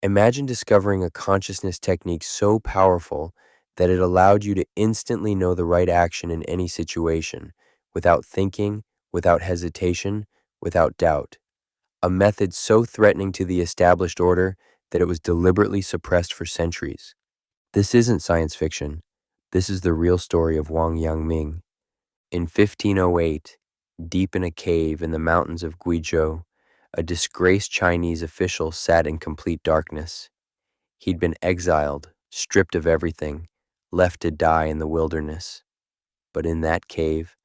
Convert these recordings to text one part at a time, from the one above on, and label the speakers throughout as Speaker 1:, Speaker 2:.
Speaker 1: Imagine discovering a consciousness technique so powerful that it allowed you to instantly know the right action in any situation, without thinking, without hesitation, without doubt. A method so threatening to the established order that it was deliberately suppressed for centuries. This isn't science fiction. This is the real story of Wang Yangming. In 1508, deep in a cave in the mountains of Guizhou, a disgraced Chinese official sat in complete darkness. He'd been exiled, stripped of everything, left to die in the wilderness. But in that cave,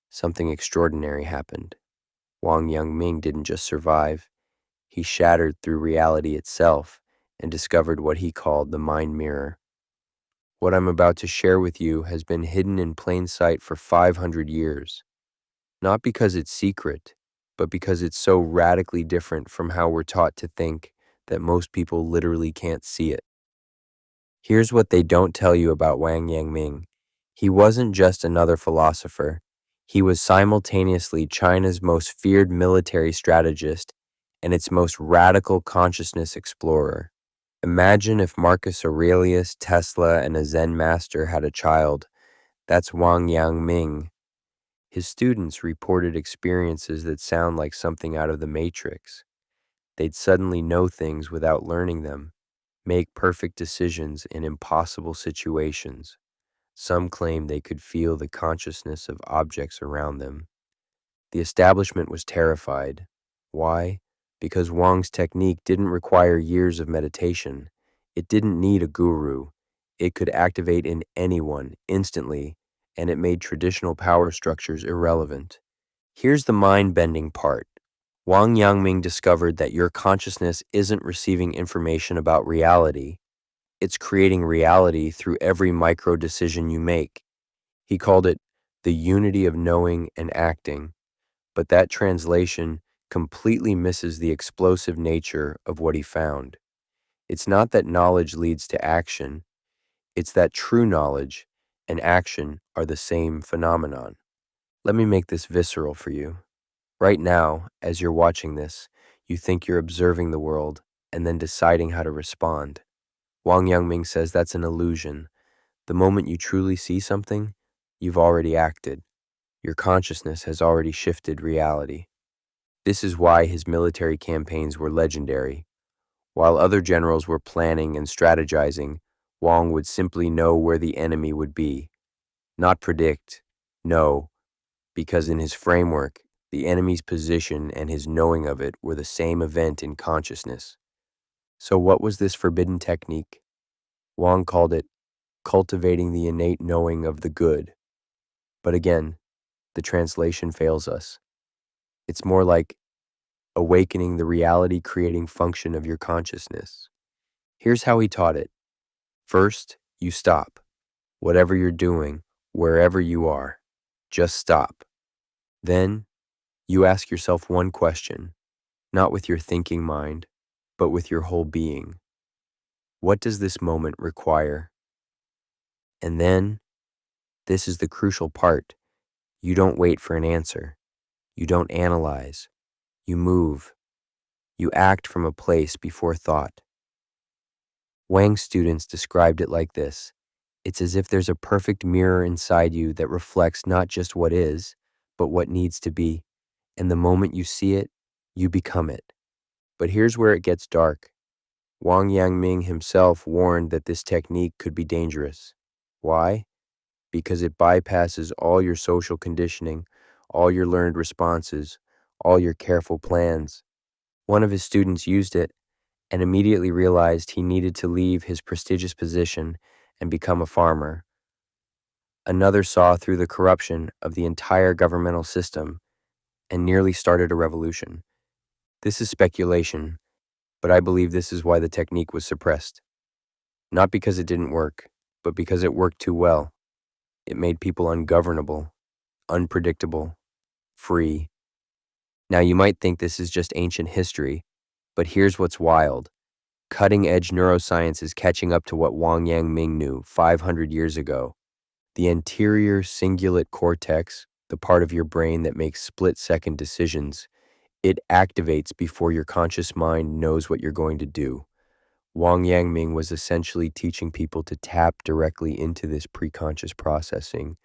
Speaker 1: something extraordinary happened. Wang Yangming didn't just survive, he shattered through reality itself and discovered what he called the mind mirror. What I'm about to share with you has been hidden in plain sight for 500 years, not because it's secret, but because it's so radically different from how we're taught to think that most people literally can't see it. Here's what they don't tell you about Wang Yangming. He wasn't just another philosopher. He was simultaneously China's most feared military strategist and its most radical consciousness explorer. Imagine if Marcus Aurelius, Tesla, and a Zen master had a child. That's Wang Yangming. His students reported experiences that sound like something out of the Matrix. They'd suddenly know things without learning them, make perfect decisions in impossible situations. Some claimed they could feel the consciousness of objects around them. The establishment was terrified. Why? Because Wang's technique didn't require years of meditation. It didn't need a guru. It could activate in anyone instantly, and it made traditional power structures irrelevant. Here's the mind-bending part. Wang Yangming discovered that your consciousness isn't receiving information about reality. It's creating reality through every micro decision you make. He called it the unity of knowing and acting, but that translation completely misses the explosive nature of what he found. It's not that knowledge leads to action, it's that true knowledge and action are the same phenomenon. Let me make this visceral for you. Right now, as you're watching this, you think you're observing the world and then deciding how to respond. Wang Yangming says that's an illusion. The moment you truly see something, you've already acted. Your consciousness has already shifted reality. This is why his military campaigns were legendary. While other generals were planning and strategizing, Wang would simply know where the enemy would be. Not predict, know, because in his framework, the enemy's position and his knowing of it were the same event in consciousness. So what was this forbidden technique? Wang called it cultivating the innate knowing of the good. But again, the translation fails us. It's more like awakening the reality-creating function of your consciousness. Here's how he taught it. First, you stop. Whatever you're doing, wherever you are, just stop. Then, you ask yourself one question, not with your thinking mind, but with your whole being. What does this moment require? And then, this is the crucial part. You don't wait for an answer. You don't analyze. You move. You act from a place before thought. Wang's students described it like this. It's as if there's a perfect mirror inside you that reflects not just what is, but what needs to be. And the moment you see it, you become it. But here's where it gets dark. Wang Yangming himself warned that this technique could be dangerous. Why? Because it bypasses all your social conditioning, all your learned responses, all your careful plans. One of his students used it and immediately realized he needed to leave his prestigious position and become a farmer. Another saw through the corruption of the entire governmental system and nearly started a revolution. This is speculation, but I believe this is why the technique was suppressed. Not because it didn't work, but because it worked too well. It made people ungovernable, unpredictable, free. Now you might think this is just ancient history, but here's what's wild. Cutting-edge neuroscience is catching up to what Wang Yangming knew 500 years ago. The anterior cingulate cortex, the part of your brain that makes split-second decisions, it activates before your conscious mind knows what you're going to do. Wang Yangming was essentially teaching people to tap directly into this preconscious processing.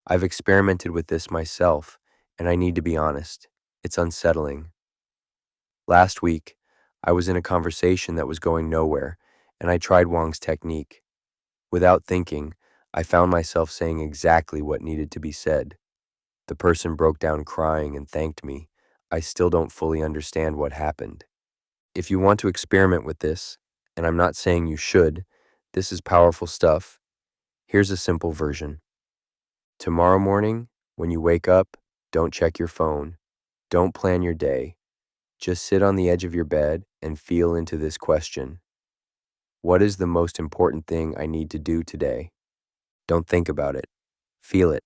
Speaker 1: I've experimented with this myself, and I need to be honest, it's unsettling. Last week, I was in a conversation that was going nowhere, and I tried Wang's technique. Without thinking, I found myself saying exactly what needed to be said. The person broke down crying and thanked me. I still don't fully understand what happened. If you want to experiment with this, and I'm not saying you should, this is powerful stuff. Here's a simple version. Tomorrow morning, when you wake up, don't check your phone. Don't plan your day. Just sit on the edge of your bed and feel into this question. What is the most important thing I need to do today? Don't think about it. Feel it.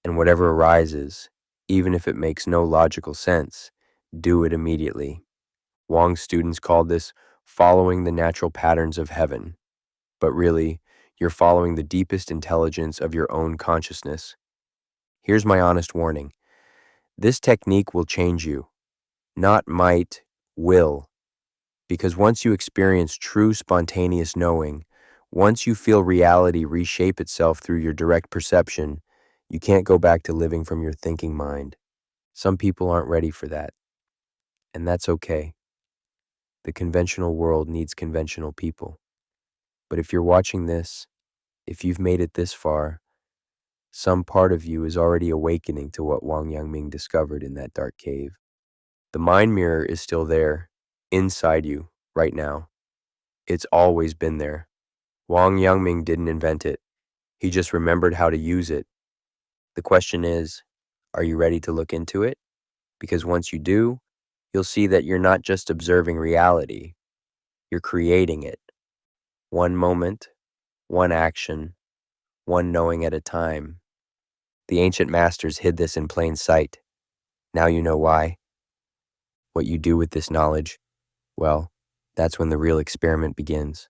Speaker 1: And whatever arises, even if it makes no logical sense, do it immediately. Wang's students called this following the natural patterns of heaven. But really, you're following the deepest intelligence of your own consciousness. Here's my honest warning. This technique will change you. Not might, will. Because once you experience true spontaneous knowing, once you feel reality reshape itself through your direct perception, you can't go back to living from your thinking mind. Some people aren't ready for that, and that's okay. The conventional world needs conventional people. But if you're watching this, if you've made it this far, some part of you is already awakening to what Wang Yangming discovered in that dark cave. The mind mirror is still there, inside you, right now. It's always been there. Wang Yangming didn't invent it. He just remembered how to use it. The question is, are you ready to look into it? Because once you do, you'll see that you're not just observing reality, you're creating it. One moment, one action, one knowing at a time. The ancient masters hid this in plain sight. Now you know why. What you do with this knowledge, well, that's when the real experiment begins.